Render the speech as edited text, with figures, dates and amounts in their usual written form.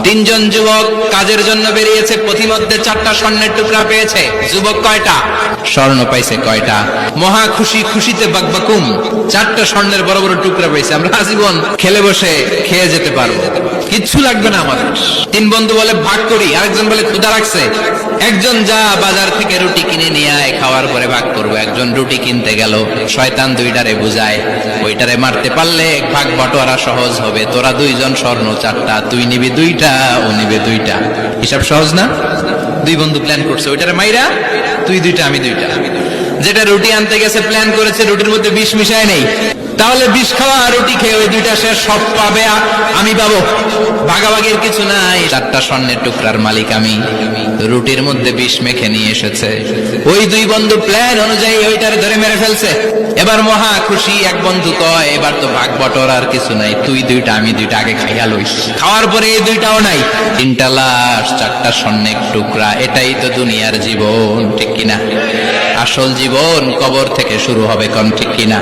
তিনজন যুবক কাজের জন্য বেরিয়েছে, পথিমধ্যে 4টা স্বর্ণের টুকরা পেয়েছে। যুবক কয়টা? স্বর্ণ পাইছে কয়টা? মহা খুশি, খুশিতে বাকবাকুম। 4টা স্বর্ণের বড় বড় টুকরা পাইছে, আমরা আজীবন খেলে বসে খেয়ে যেতে পারবো, কিচ্ছু লাগবে না আমাদের। 3 বন্ধু বলে ভাগ করি, আরেকজন বলে ক্ষুধা লাগছে, একজন যা বাজার থেকে রুটি কিনে নিয়ে আয়, খাওয়ার পরে ভাগ করবো। একজন রুটি কিনতে গেল, শয়তান 2টারে বুঝায় ওইটারে মারতে পারলে ভাগ বটোয়ারা সহজ হবে, তোরা 2 জন স্বর্ণ 4টা, তুই নিবি 2টা, ও নিবে 2টা। হিসাব সহজ না? 2 বন্ধু প্ল্যান করছে, ওইটারে মাইরা তুই 2টা আমি 2টা। যেটা রুটি আনতে গেছে প্ল্যান করেছে রুটির মধ্যে বিষ মিশায় নেই, তাহলে বিষ খাওয়া রুটি খেয়ে ওই 2টা সে সব পাবে, আমি পাবো, ভাগাভাগির কিছু নাই। 4টা স্বর্ণের টুকরার মালিক আমি। রুটির মধ্যে বিষ মেখে নিয়ে এসেছে, ওই 2 বন্ধু প্ল্যান অনুযায়ী ওইটারে ধরে মেরে ফেলছে। এবার মহা খুশি। এক বন্ধু কয় এবার তো ভাগ বটরার কিছু নাই, তুই 2টা আমি 2টা, আগে খাইয়া লইস। খাওয়ার পরে এই 2টাও নাই, 3টা লাশ, 4টা স্বর্ণের টুকরা। এটাই তো দুনিয়ার জীবন, ঠিক কিনা? আসল জীবন কবর থেকে শুরু হবে, কোন ঠিক কিনা?